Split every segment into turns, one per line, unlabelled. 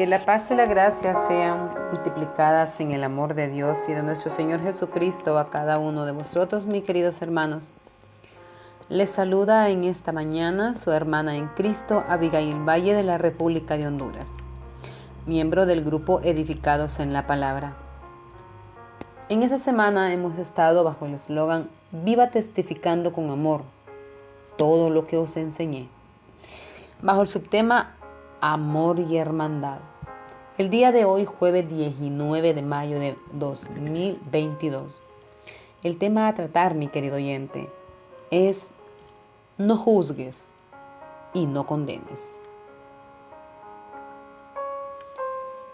Que la paz y la gracia sean multiplicadas en el amor de Dios y de nuestro Señor Jesucristo a cada uno de vosotros, mis queridos hermanos. Les saluda en esta mañana su hermana en Cristo, Abigail Valle, de la República de Honduras, miembro del grupo Edificados en la Palabra. En esta semana hemos estado bajo el eslogan Viva testificando con amor todo lo que os enseñé, bajo el subtema Amor y Hermandad. El día de hoy, jueves 19 de mayo de 2022, el tema a tratar, mi querido oyente, es no juzgues y no condenes.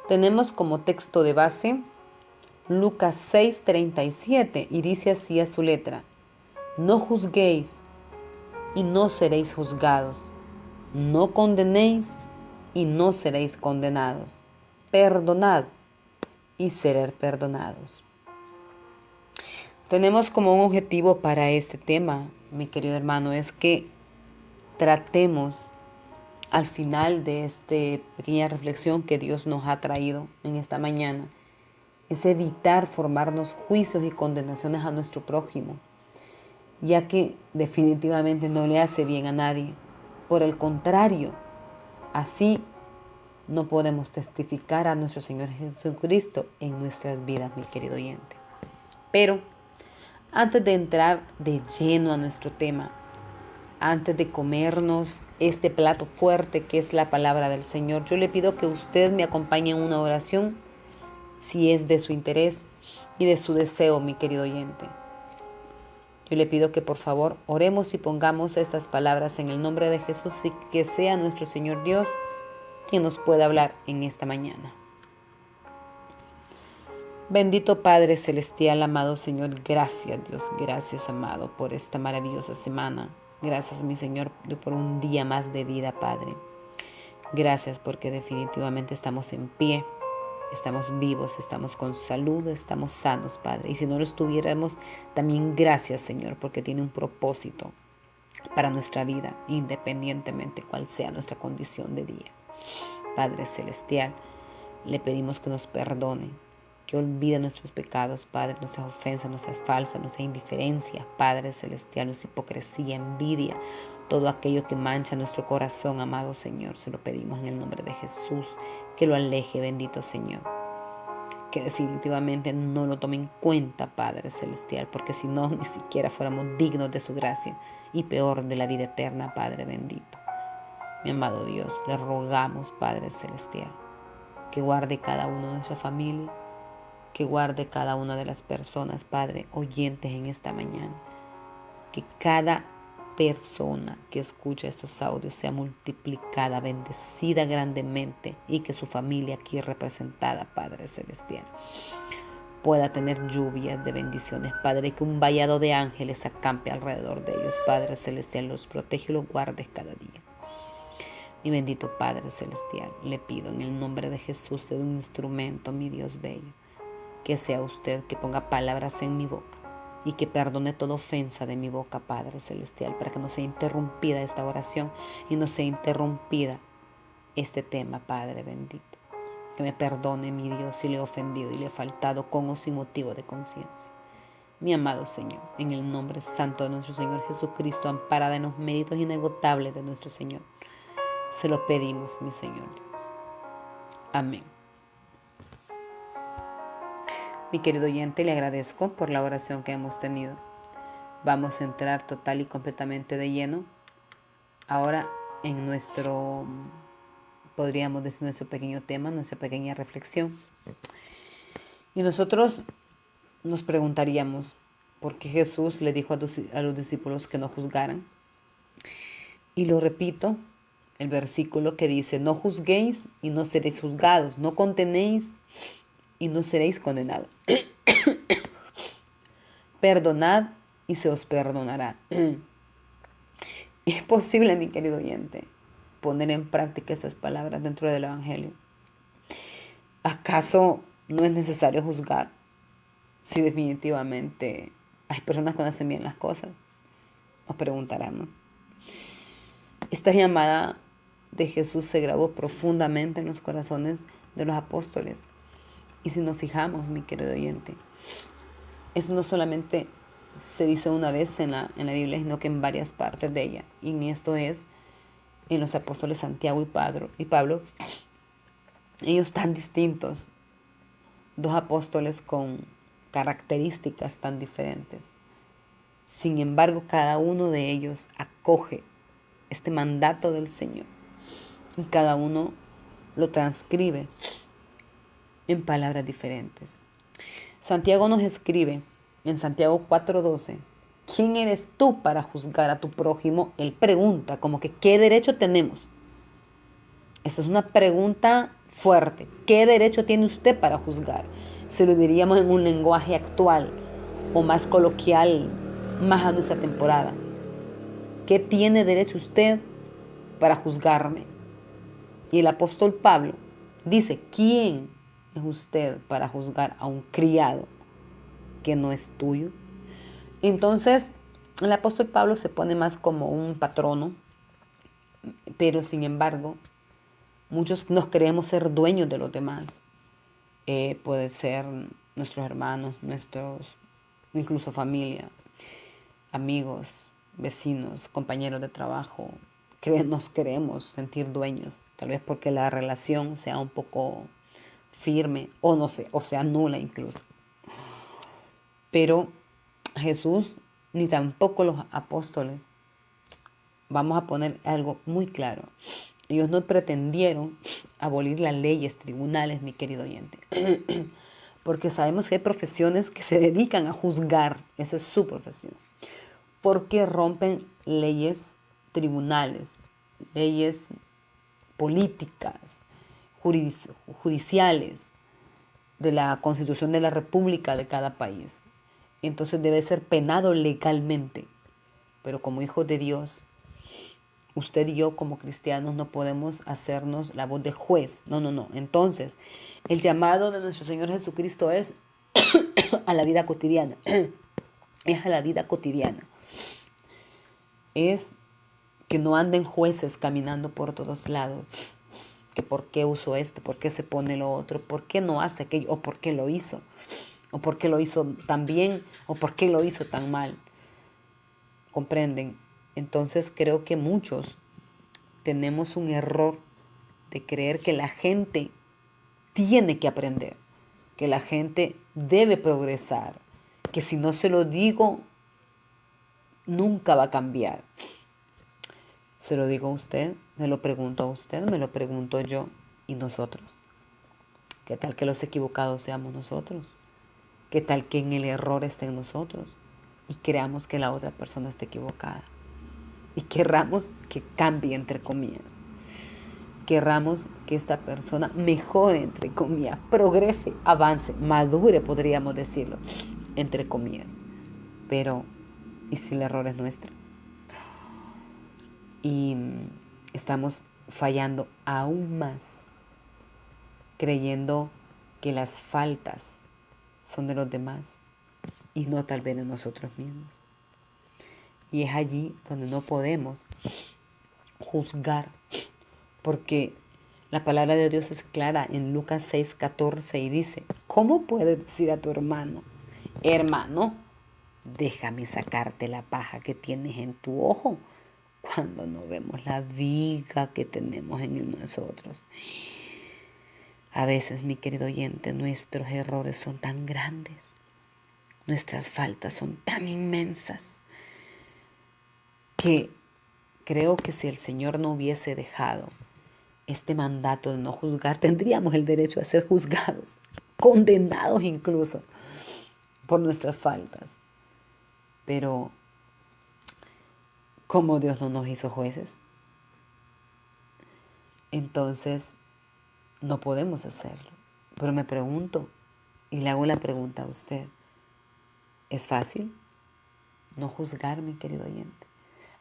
Tenemos como texto de base Lucas 6:37 y dice así a su letra: no juzguéis y no seréis juzgados, no condenéis y no seréis condenados, perdonad y seréis perdonados. Tenemos como un objetivo para este tema, mi querido hermano, es que tratemos al final de esta pequeña reflexión que Dios nos ha traído en esta mañana, es evitar formarnos juicios y condenaciones a nuestro prójimo, ya que definitivamente no le hace bien a nadie. Por el contrario, así no podemos testificar a nuestro Señor Jesucristo en nuestras vidas, mi querido oyente. Pero antes de entrar de lleno a nuestro tema, antes de comernos este plato fuerte que es la palabra del Señor, yo le pido que usted me acompañe en una oración, si es de su interés y de su deseo, mi querido oyente. Yo le pido que por favor oremos y pongamos estas palabras en el nombre de Jesús y que sea nuestro Señor Dios quien nos pueda hablar en esta mañana. Bendito Padre Celestial, amado Señor, gracias Dios, gracias amado por esta maravillosa semana. Gracias mi Señor por un día más de vida, Padre. Gracias porque definitivamente estamos en pie, estamos vivos, estamos con salud, estamos sanos, Padre. Y si no lo estuviéramos, también gracias Señor, porque tiene un propósito para nuestra vida, independientemente cuál sea nuestra condición de día. Padre Celestial, le pedimos que nos perdone, que olvide nuestros pecados, Padre, nuestras ofensas, nuestras falsas, nuestra indiferencia, Padre Celestial, nuestra hipocresía, envidia, todo aquello que mancha nuestro corazón, amado Señor. Se lo pedimos en el nombre de Jesús, que lo aleje, bendito Señor. Que definitivamente no lo tome en cuenta, Padre Celestial, porque si no, ni siquiera fuéramos dignos de su gracia y peor de la vida eterna, Padre bendito. Mi amado Dios, le rogamos, Padre Celestial, que guarde cada uno de nuestra familia, que guarde cada una de las personas, Padre, oyentes en esta mañana. Que cada persona que escucha estos audios sea multiplicada, bendecida grandemente y que su familia aquí representada, Padre Celestial, pueda tener lluvias de bendiciones, Padre, que un vallado de ángeles acampe alrededor de ellos, Padre Celestial, los protege y los guarde cada día. Mi bendito Padre Celestial, le pido en el nombre de Jesús, de un instrumento, mi Dios bello, que sea usted que ponga palabras en mi boca y que perdone toda ofensa de mi boca, Padre Celestial, para que no sea interrumpida esta oración y no sea interrumpida este tema, Padre bendito. Que me perdone, mi Dios, si le he ofendido y le he faltado con o sin motivo de conciencia. Mi amado Señor, en el nombre santo de nuestro Señor Jesucristo, amparada en los méritos inagotables de nuestro Señor, se lo pedimos, mi Señor Dios. Amén. Mi querido oyente, le agradezco por la oración que hemos tenido. Vamos a entrar total y completamente de lleno ahora en podríamos decir, nuestro pequeño tema, nuestra pequeña reflexión. Y nosotros nos preguntaríamos, ¿por qué Jesús le dijo a los discípulos que no juzgaran? Y lo repito, el versículo que dice, no juzguéis y no seréis juzgados, no condenéis y no seréis condenados. Perdonad y se os perdonará. Es posible, mi querido oyente, poner en práctica esas palabras dentro del Evangelio. ¿Acaso no es necesario juzgar? Si definitivamente hay personas que no hacen bien las cosas, nos preguntarán, ¿no? Esta llamada de Jesús se grabó profundamente en los corazones de los apóstoles. Y si nos fijamos, mi querido oyente, eso no solamente se dice una vez en la Biblia, sino que en varias partes de ella. Y en esto es en los apóstoles Santiago y Pablo, ellos tan distintos, dos apóstoles con características tan diferentes. Sin embargo, cada uno de ellos acoge este mandato del Señor y cada uno lo transcribe en palabras diferentes. Santiago nos escribe en Santiago 4:12, ¿quién eres tú para juzgar a tu prójimo? Él pregunta, como que ¿qué derecho tenemos? Esta es una pregunta fuerte. ¿Qué derecho tiene usted para juzgar? Se lo diríamos en un lenguaje actual o más coloquial, más a nuestra temporada. ¿Qué tiene derecho usted para juzgarme? Y el apóstol Pablo dice, ¿quién es usted para juzgar a un criado que no es tuyo? Entonces, el apóstol Pablo se pone más como un patrono, pero sin embargo, muchos nos creemos ser dueños de los demás. Puede ser nuestros hermanos, incluso familia, amigos, vecinos, compañeros de trabajo. Nos queremos sentir dueños, tal vez porque la relación sea un poco firme o no sé, o sea nula incluso. Pero Jesús ni tampoco los apóstoles, vamos a poner algo muy claro, ellos no pretendieron abolir las leyes tribunales, mi querido oyente, porque sabemos que hay profesiones que se dedican a juzgar, esa es su profesión, porque rompen leyes tribunales, leyes políticas, judiciales, de la Constitución de la República de cada país. Entonces debe ser penado legalmente. Pero como hijos de Dios, usted y yo como cristianos no podemos hacernos la voz de juez. No, no, no. Entonces, el llamado de nuestro Señor Jesucristo es a la vida cotidiana. Es a la vida cotidiana. Es que no anden jueces caminando por todos lados. Que por qué usó esto, por qué se pone lo otro, por qué no hace aquello, o por qué lo hizo, o por qué lo hizo tan bien, o por qué lo hizo tan mal. ¿Comprenden? Entonces creo que muchos tenemos un error de creer que la gente tiene que aprender, que la gente debe progresar, que si no se lo digo, nunca va a cambiar. Se lo digo a usted, me lo pregunto a usted, me lo pregunto yo y nosotros. ¿Qué tal que los equivocados seamos nosotros? ¿Qué tal que en el error esté en nosotros? Y creamos que la otra persona esté equivocada. Y querramos que cambie, entre comillas. Querramos que esta persona mejore, entre comillas, progrese, avance, madure, podríamos decirlo, entre comillas. Pero, ¿y si el error es nuestro? Y estamos fallando aún más, creyendo que las faltas son de los demás y no tal vez de nosotros mismos. Y es allí donde no podemos juzgar, porque la palabra de Dios es clara en Lucas 6:14 y dice, ¿cómo puedes decir a tu hermano, hermano, déjame sacarte la paja que tienes en tu ojo, cuando no vemos la viga que tenemos en nosotros? A veces, mi querido oyente, nuestros errores son tan grandes, nuestras faltas son tan inmensas, que creo que si el Señor no hubiese dejado este mandato de no juzgar, tendríamos el derecho a ser juzgados, condenados incluso por nuestras faltas. Pero, ¿cómo Dios no nos hizo jueces? Entonces, no podemos hacerlo. Pero me pregunto, y le hago la pregunta a usted, ¿es fácil no juzgar, mi querido oyente?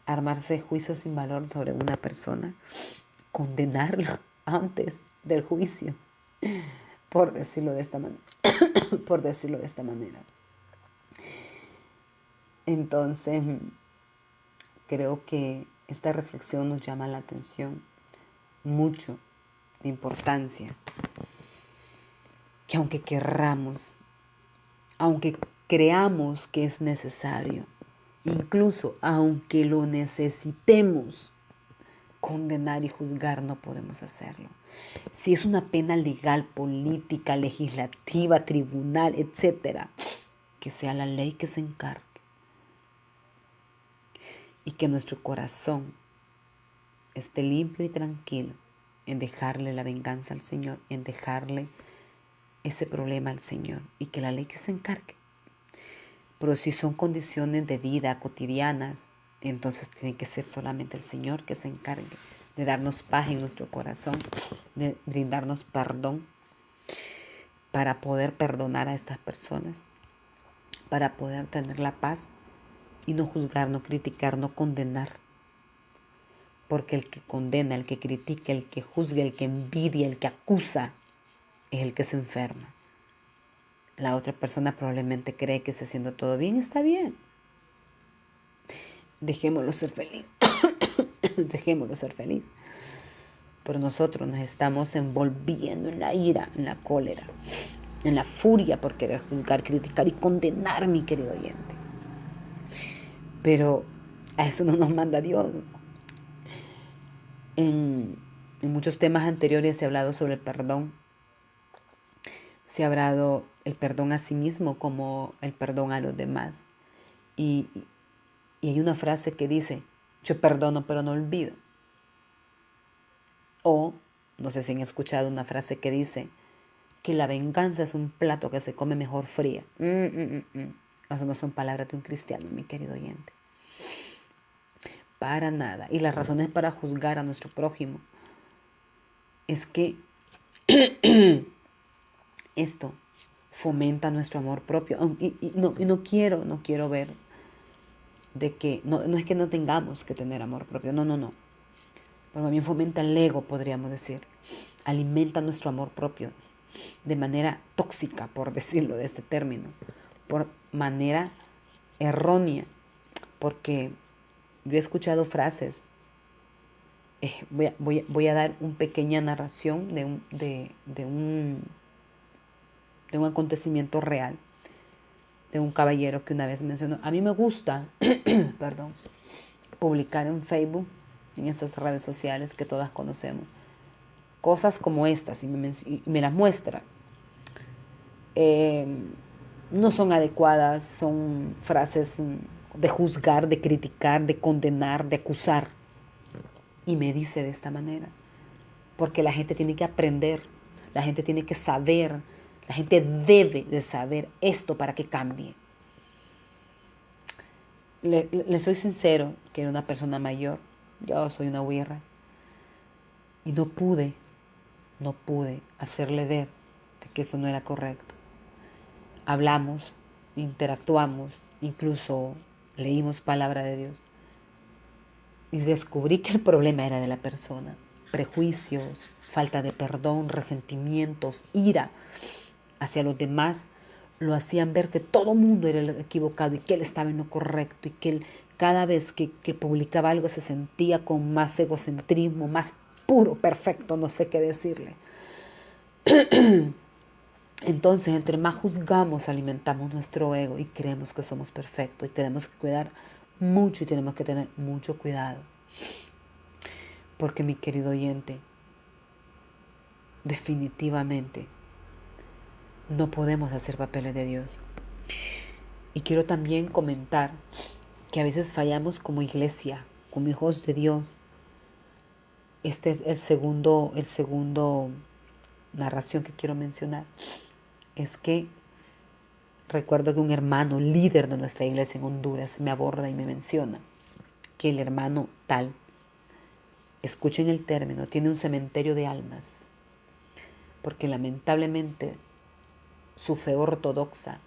Armarse juicio sin valor sobre una persona, condenarlo antes del juicio, por decirlo de esta manera. por decirlo de esta manera. Entonces, creo que esta reflexión nos llama la atención mucho, de importancia, que aunque querramos, aunque creamos que es necesario, incluso aunque lo necesitemos, condenar y juzgar no podemos hacerlo. Si es una pena legal, política, legislativa, tribunal, etcétera, que sea la ley que se encargue y que nuestro corazón esté limpio y tranquilo en dejarle la venganza al Señor, en dejarle ese problema al Señor y que la ley que se encargue. Pero si son condiciones de vida cotidianas, entonces tiene que ser solamente el Señor que se encargue de darnos paz en nuestro corazón, de brindarnos perdón para poder perdonar a estas personas, para poder tener la paz y no juzgar, no criticar, no condenar. Porque el que condena, el que critica, el que juzga, el que envidia, el que acusa, es el que se enferma. La otra persona probablemente cree que está haciendo todo bien y está bien. Dejémoslo ser feliz. Dejémoslo ser feliz. Pero nosotros nos estamos envolviendo en la ira, en la cólera, en la furia por querer juzgar, criticar y condenar, mi querido oyente. Pero a eso no nos manda Dios. En muchos temas anteriores se ha hablado sobre el perdón. Se ha hablado el perdón a sí mismo como el perdón a los demás. Y hay una frase que dice, yo perdono pero no olvido. O, no sé si han escuchado una frase que dice que la venganza es un plato que se come mejor fría. Eso no son palabras de un cristiano, mi querido oyente. Para nada. Y las razones para juzgar a nuestro prójimo es que esto fomenta nuestro amor propio. Y no quiero ver de que, no es que no tengamos que tener amor propio, no. Pero también fomenta el ego, podríamos decir. Alimenta nuestro amor propio de manera tóxica, por decirlo de este término, por manera errónea, porque yo he escuchado frases. Voy a dar una pequeña narración de un acontecimiento real, de un caballero que una vez mencionó. A mí me gusta, perdón, publicar en Facebook, en estas redes sociales que todas conocemos, cosas como estas y me las muestra. No son adecuadas, son frases de juzgar, de criticar, de condenar, de acusar. Y me dice de esta manera, porque la gente tiene que aprender, la gente tiene que saber, la gente debe de saber esto para que cambie. Le soy sincero, que era una persona mayor, yo soy una huirra, y no pude hacerle ver de que eso no era correcto. Hablamos, interactuamos, incluso leímos palabra de Dios. Y descubrí que el problema era de la persona. Prejuicios, falta de perdón, resentimientos, ira hacia los demás lo hacían ver que todo mundo era el equivocado y que él estaba en lo correcto y que él cada vez que publicaba algo se sentía con más egocentrismo, más puro, perfecto, no sé qué decirle. Entonces, entre más juzgamos, alimentamos nuestro ego y creemos que somos perfectos y tenemos que cuidar mucho y tenemos que tener mucho cuidado. Porque, mi querido oyente, definitivamente no podemos hacer papeles de Dios. Y quiero también comentar que a veces fallamos como iglesia, como hijos de Dios. Este es el segundo narración que quiero mencionar. Es que recuerdo que un hermano líder de nuestra iglesia en Honduras me aborda y me menciona que el hermano tal, escuchen el término, tiene un cementerio de almas, porque lamentablemente su fe ortodoxa,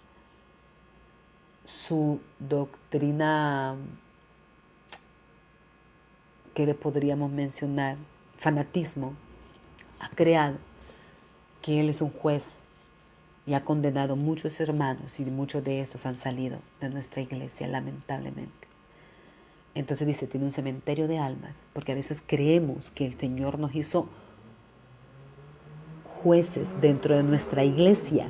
su doctrina, que le podríamos mencionar, fanatismo, ha creado que él es un juez y ha condenado muchos hermanos y muchos de estos han salido de nuestra iglesia, lamentablemente. Entonces dice, tiene un cementerio de almas, porque a veces creemos que el Señor nos hizo jueces dentro de nuestra iglesia.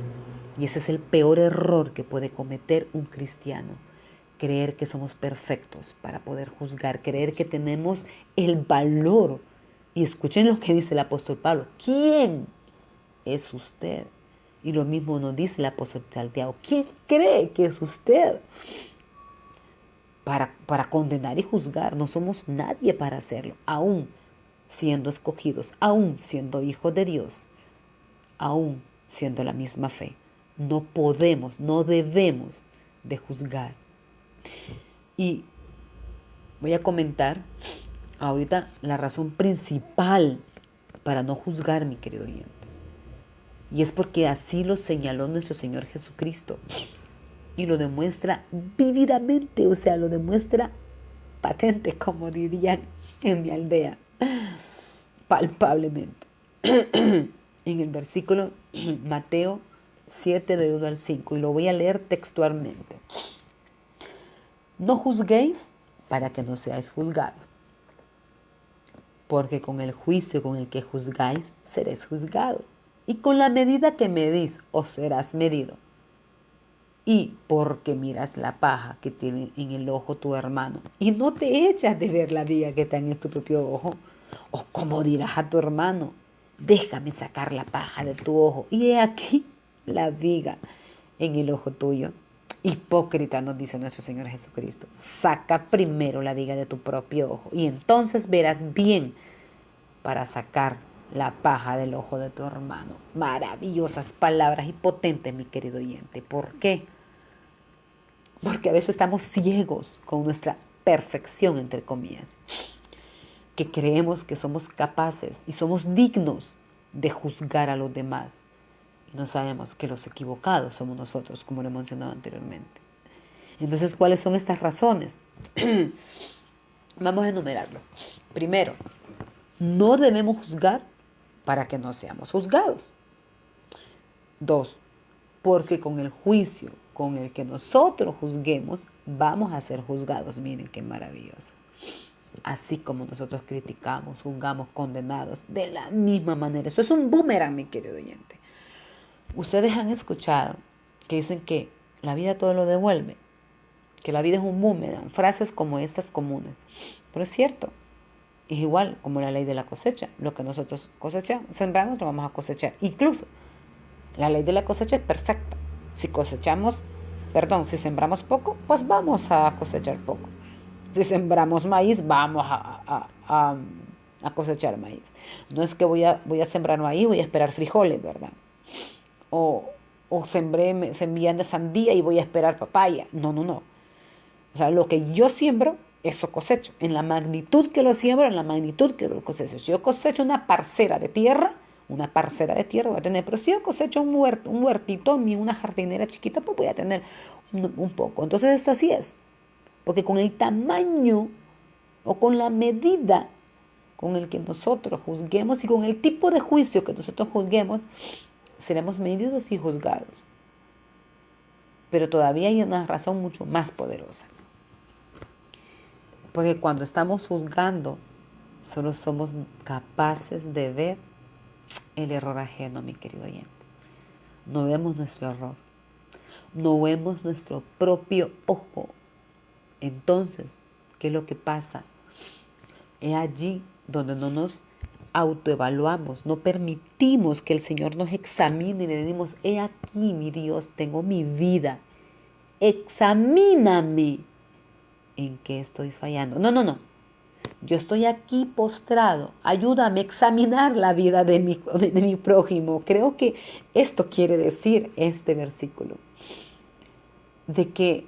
Y ese es el peor error que puede cometer un cristiano. Creer que somos perfectos para poder juzgar, creer que tenemos el valor. Y escuchen lo que dice el apóstol Pablo. ¿Quién es usted? Y lo mismo nos dice el apóstol Santiago. ¿Quién cree que es usted para condenar y juzgar? No somos nadie para hacerlo, aún siendo escogidos, aún siendo hijos de Dios, aún siendo la misma fe. No podemos, no debemos de juzgar. Y voy a comentar ahorita la razón principal para no juzgar, mi querido oyente. Y es porque así lo señaló nuestro Señor Jesucristo. Y lo demuestra vívidamente, o sea, lo demuestra patente, como dirían en mi aldea, palpablemente. En el versículo Mateo 7, de 1 al 5, y lo voy a leer textualmente. No juzguéis para que no seáis juzgados, porque con el juicio con el que juzgáis seréis juzgados, y con la medida que medís os serás medido. Y porque miras la paja que tiene en el ojo tu hermano y no te echas de ver la viga que está en tu propio ojo, o como dirás a tu hermano, déjame sacar la paja de tu ojo y he aquí la viga en el ojo tuyo. Hipócrita, nos dice nuestro Señor Jesucristo, saca primero la viga de tu propio ojo y entonces verás bien para sacar la paja del ojo de tu hermano. Maravillosas palabras y potentes, mi querido oyente. ¿Por qué? Porque a veces estamos ciegos con nuestra perfección, entre comillas, que creemos que somos capaces y somos dignos de juzgar a los demás. Y no sabemos que los equivocados somos nosotros, como lo he mencionado anteriormente. Entonces, ¿cuáles son estas razones? Vamos a enumerarlo. Primero, no debemos juzgar para que no seamos juzgados. 2, porque con el juicio con el que nosotros juzguemos, vamos a ser juzgados. Miren qué maravilloso. Así como nosotros criticamos, juzgamos, condenados, de la misma manera. Eso es un boomerang, mi querido oyente. Ustedes han escuchado que dicen que la vida todo lo devuelve, que la vida es un boomerang, frases como estas comunes. Pero es cierto, es igual como la ley de la cosecha. Lo que nosotros cosechamos, sembramos, lo vamos a cosechar. Incluso la ley de la cosecha es perfecta. Si sembramos poco, pues vamos a cosechar poco. Si sembramos maíz, vamos a cosechar maíz. No es que voy a sembrar maíz, voy a esperar frijoles, ¿verdad? O semillas de sandía y voy a esperar papaya. No. O sea, lo que yo siembro, eso cosecho. En la magnitud que lo siembro, en la magnitud que lo cosecho. Si yo cosecho una parcela de tierra voy a tener. Pero si yo cosecho un huertito, una jardinera chiquita, pues voy a tener un poco. Entonces esto así es. Porque con el tamaño o con la medida con el que nosotros juzguemos y con el tipo de juicio que nosotros juzguemos, seremos medidos y juzgados. Pero todavía hay una razón mucho más poderosa. Porque cuando estamos juzgando, solo somos capaces de ver el error ajeno, mi querido oyente. No vemos nuestro error. No vemos nuestro propio ojo. Entonces, ¿qué es lo que pasa? Es allí donde no nos autoevaluamos, no permitimos que el Señor nos examine y le decimos, he aquí, mi Dios, tengo mi vida. Examíname en qué estoy fallando. No. Yo estoy aquí postrado. Ayúdame a examinar la vida de mi prójimo. Creo que esto quiere decir este versículo. De que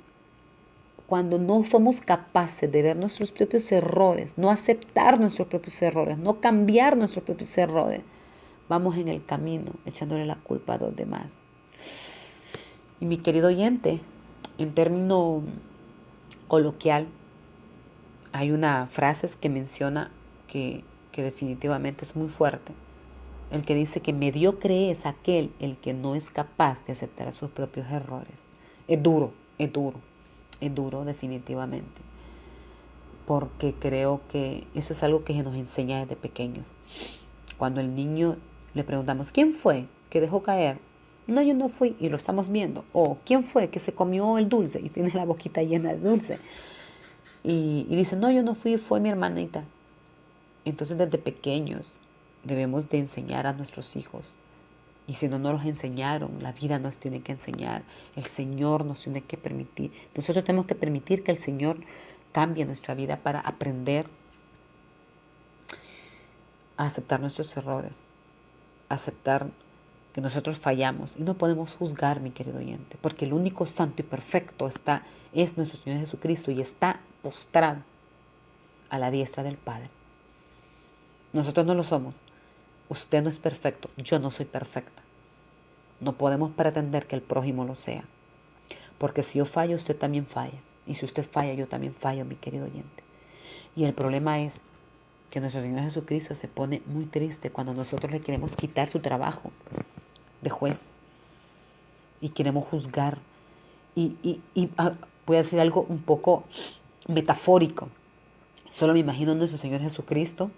cuando no somos capaces de ver nuestros propios errores, no aceptar nuestros propios errores, no cambiar nuestros propios errores, vamos en el camino echándole la culpa a los demás. Y mi querido oyente, en término coloquial, hay una frase que menciona que definitivamente es muy fuerte. El que dice que mediocre es aquel el que no es capaz de aceptar sus propios errores. Es duro definitivamente. Porque creo que eso es algo que se nos enseña desde pequeños. Cuando el niño Le preguntamos, ¿quién fue que dejó caer? No, yo no fui y lo estamos viendo. O ¿quién fue que se comió el dulce y tiene la boquita llena de dulce? Y dice, no, yo no fui, fue mi hermanita. Entonces desde pequeños debemos de enseñar a nuestros hijos. Y si no nos los enseñaron, la vida nos tiene que enseñar. El Señor nos tiene que permitir. Nosotros tenemos que permitir que el Señor cambie nuestra vida para aprender a aceptar nuestros errores, a aceptar que nosotros fallamos. Y no podemos juzgar, mi querido oyente, porque el único santo y perfecto es nuestro Señor Jesucristo y está postrado a la diestra del Padre. Nosotros no lo somos. Usted no es perfecto, yo no soy perfecta. No podemos pretender que el prójimo lo sea. Porque si yo fallo, usted también falla. Y si usted falla, yo también fallo, mi querido oyente. Y el problema es que nuestro Señor Jesucristo se pone muy triste cuando nosotros le queremos quitar su trabajo de juez. Y queremos juzgar. Voy a decir algo un poco metafórico. Solo me imagino a nuestro Señor Jesucristo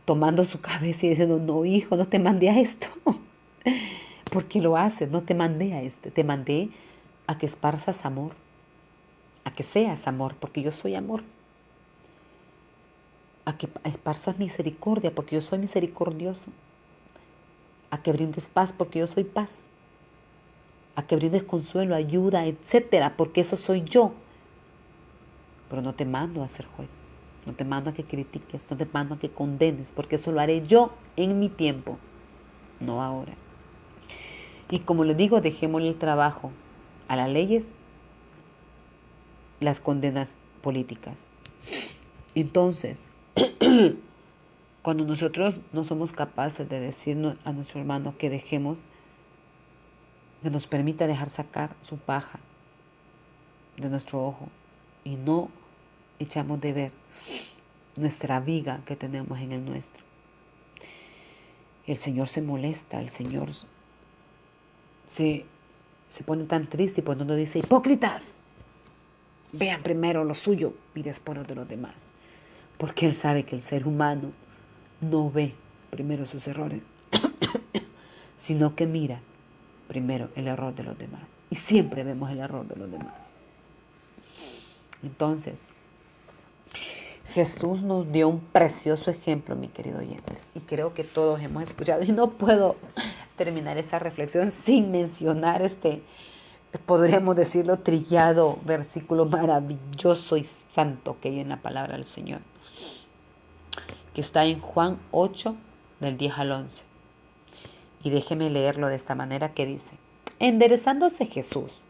tomando su cabeza y diciendo, no, hijo, no te mandé a esto. ¿Por qué lo haces? No te mandé a este. Te mandé a que esparzas amor, a que seas amor, porque yo soy amor. A que esparzas misericordia, porque yo soy misericordioso. A que brindes paz, porque yo soy paz. A que brindes consuelo, ayuda, etcétera, porque eso soy yo. Pero no te mando a ser juez. No te mando a que critiques, no te mando a que condenes, porque eso lo haré yo en mi tiempo, no ahora. Y como les digo, dejémosle el trabajo a las leyes, las condenas políticas. Entonces, cuando nosotros no somos capaces de decir a nuestro hermano que dejemos, que nos permita dejar sacar su paja de nuestro ojo y no echamos de ver nuestra viga que tenemos en el nuestro. El Señor se molesta, el Señor se pone tan triste y por donde dice, hipócritas, vean primero lo suyo y después lo de los demás. Porque Él sabe que el ser humano no ve primero sus errores, sino que mira primero el error de los demás. Y siempre vemos el error de los demás. Entonces, Jesús nos dio un precioso ejemplo, mi querido oyente. Y creo que todos hemos escuchado. Y no puedo terminar esa reflexión sin mencionar podríamos decirlo, trillado versículo maravilloso y santo que hay en la palabra del Señor, que está en Juan 8, del 10 al 11. Y déjeme leerlo de esta manera que dice, enderezándose Jesús,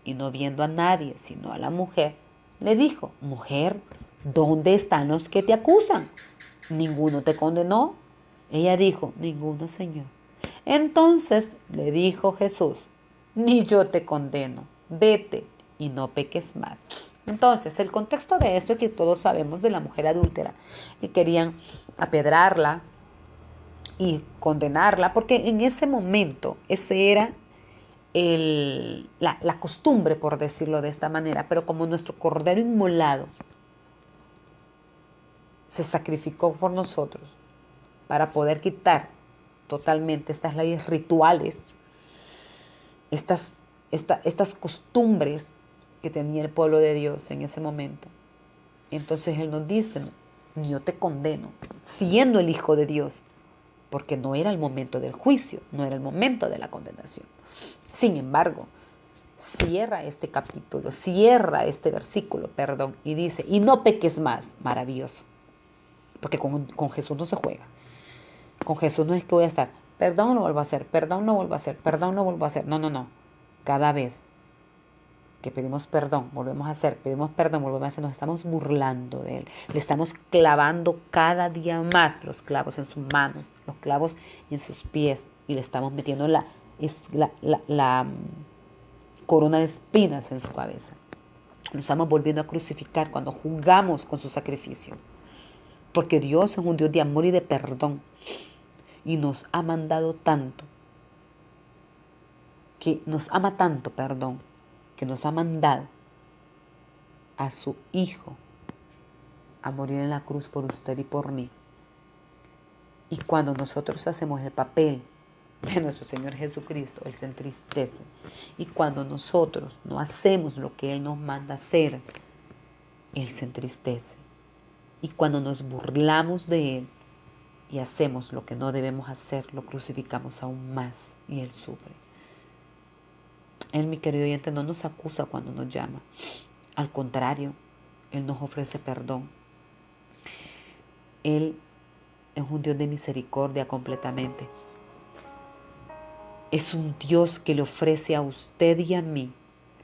y no viendo a nadie, sino a la mujer, le dijo, mujer, ¿dónde están los que te acusan? ¿Ninguno te condenó? Ella dijo, ninguno, Señor. Entonces le dijo Jesús, ni yo te condeno, vete y no peques más. Entonces, el contexto de esto es que todos sabemos de la mujer adúltera, que querían apedrarla y condenarla, porque en ese momento ese era la costumbre, por decirlo de esta manera, pero como nuestro cordero inmolado se sacrificó por nosotros para poder quitar totalmente estas leyes rituales, estas costumbres que tenía el pueblo de Dios en ese momento. Entonces Él nos dice, yo te condeno, siendo el Hijo de Dios, porque no era el momento del juicio, no era el momento de la condenación. Sin embargo, cierra este capítulo, cierra este versículo, perdón, y dice, y no peques más, maravilloso, porque con Jesús no se juega. Con Jesús no es que voy a estar, perdón, lo vuelvo a hacer, perdón, lo vuelvo a hacer, perdón, lo vuelvo a hacer. No, no, no. Cada vez que pedimos perdón, volvemos a hacer, pedimos perdón, volvemos a hacer, nos estamos burlando de Él. Le estamos clavando cada día más los clavos en sus manos, los clavos en sus pies, y le estamos metiendo la corona de espinas en su cabeza. Nos estamos volviendo a crucificar cuando jugamos con su sacrificio. Porque Dios es un Dios de amor y de perdón. Y nos ha mandado tanto, que nos ama tanto, perdón, que nos ha mandado a su Hijo a morir en la cruz por usted y por mí. Y cuando nosotros hacemos el papel de nuestro Señor Jesucristo, Él se entristece. Y cuando nosotros no hacemos lo que Él nos manda hacer, Él se entristece. Y cuando nos burlamos de Él y hacemos lo que no debemos hacer, lo crucificamos aún más y Él sufre. Él, mi querido oyente, no nos acusa cuando nos llama. Al contrario, Él nos ofrece perdón. Él es un Dios de misericordia completamente. Es un Dios que le ofrece a usted y a mí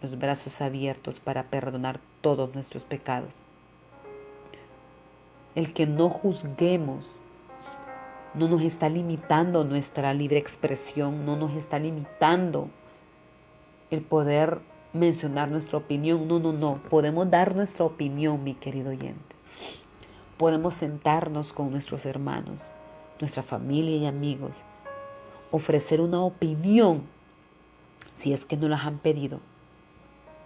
los brazos abiertos para perdonar todos nuestros pecados. El que no juzguemos no nos está limitando nuestra libre expresión, no nos está limitando el poder mencionar nuestra opinión. No. Podemos dar nuestra opinión, mi querido oyente. Podemos sentarnos con nuestros hermanos, nuestra familia y amigos, ofrecer una opinión, si es que nos las han pedido,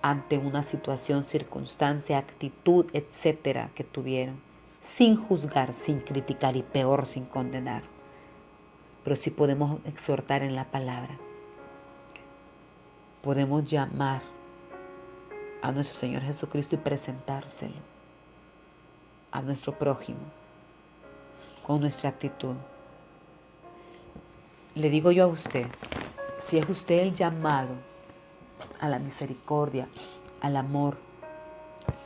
ante una situación, circunstancia, actitud, etcétera, que tuvieron, sin juzgar, sin criticar y peor, sin condenar. Pero sí podemos exhortar en la palabra. Podemos llamar a nuestro Señor Jesucristo y presentárselo a nuestro prójimo con nuestra actitud. Le digo yo a usted, si es usted el llamado a la misericordia, al amor,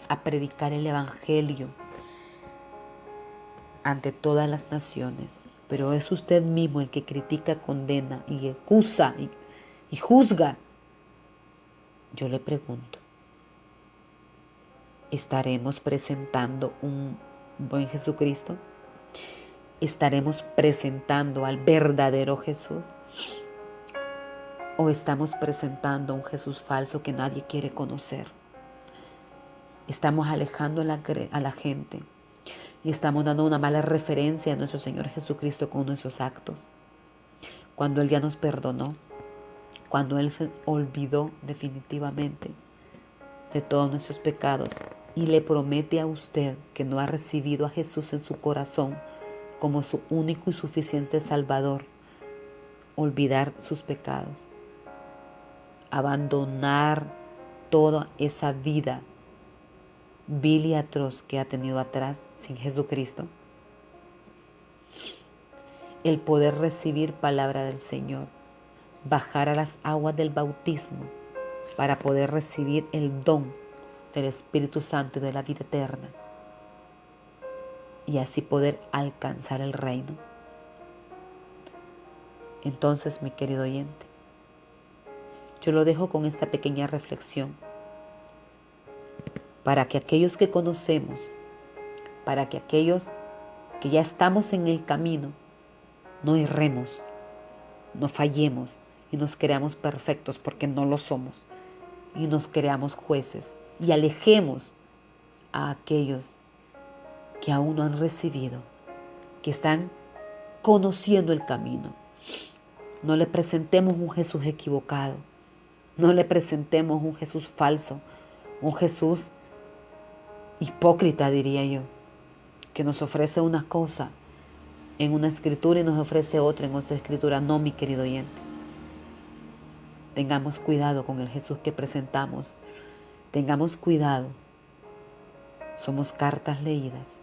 a predicar el Evangelio ante todas las naciones, pero es usted mismo el que critica, condena y acusa y juzga, yo le pregunto, ¿estaremos presentando un buen Jesucristo? ¿Estaremos presentando al verdadero Jesús? ¿O estamos presentando a un Jesús falso que nadie quiere conocer? Estamos alejando a la gente y estamos dando una mala referencia a nuestro Señor Jesucristo con nuestros actos. Cuando Él ya nos perdonó, cuando Él se olvidó definitivamente de todos nuestros pecados y le promete a usted que no ha recibido a Jesús en su corazón como su único y suficiente Salvador, olvidar sus pecados, abandonar toda esa vida vil y atroz que ha tenido atrás sin Jesucristo, el poder recibir palabra del Señor, bajar a las aguas del bautismo para poder recibir el don del Espíritu Santo y de la vida eterna y así poder alcanzar el reino. Entonces, mi querido oyente, yo lo dejo con esta pequeña reflexión para que aquellos que conocemos, para que aquellos que ya estamos en el camino, no erremos, no fallemos y nos creamos perfectos porque no lo somos y nos creamos jueces y alejemos a aquellos que aún no han recibido, que están conociendo el camino. No le presentemos un Jesús equivocado, no le presentemos un Jesús falso, un Jesús hipócrita, diría yo, que nos ofrece una cosa en una escritura y nos ofrece otra en otra escritura. No, mi querido oyente. Tengamos cuidado con el Jesús que presentamos. Tengamos cuidado. Somos cartas leídas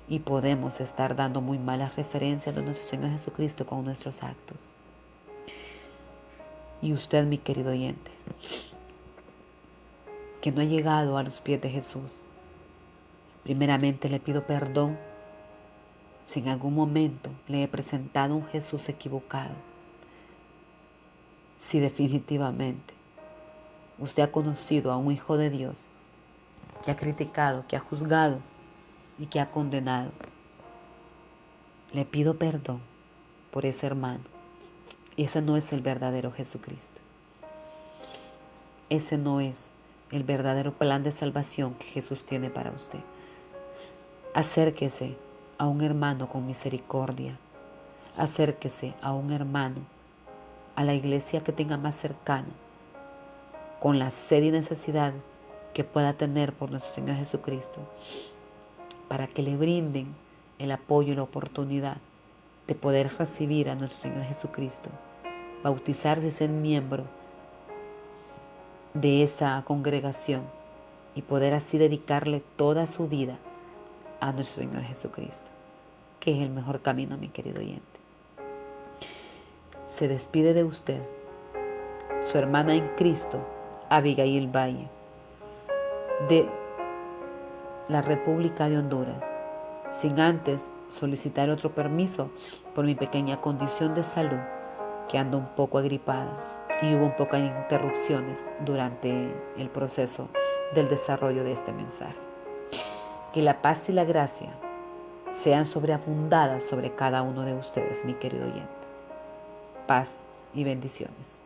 y podemos estar dando muy malas referencias de nuestro Señor Jesucristo con nuestros actos. Y usted, mi querido oyente, que no ha llegado a los pies de Jesús, primeramente le pido perdón si en algún momento le he presentado un Jesús equivocado. Si definitivamente usted ha conocido a un hijo de Dios que ha criticado, que ha juzgado y que ha condenado, le pido perdón por ese hermano. Ese no es el verdadero Jesucristo. Ese no es el verdadero plan de salvación que Jesús tiene para usted. Acérquese a un hermano con misericordia. Acérquese a un hermano, a la iglesia que tenga más cercana, con la sed y necesidad que pueda tener por nuestro Señor Jesucristo, para que le brinden el apoyo y la oportunidad de poder recibir a nuestro Señor Jesucristo, bautizarse y ser miembro de esa congregación y poder así dedicarle toda su vida a nuestro Señor Jesucristo, que es el mejor camino, mi querido oyente. Se despide de usted su hermana en Cristo, Abigail Valle, de la República de Honduras, sin antes solicitar otro permiso por mi pequeña condición de salud, que ando un poco agripada y hubo un poco de interrupciones durante el proceso del desarrollo de este mensaje. Que la paz y la gracia sean sobreabundadas sobre cada uno de ustedes, mi querido oyente. Paz y bendiciones.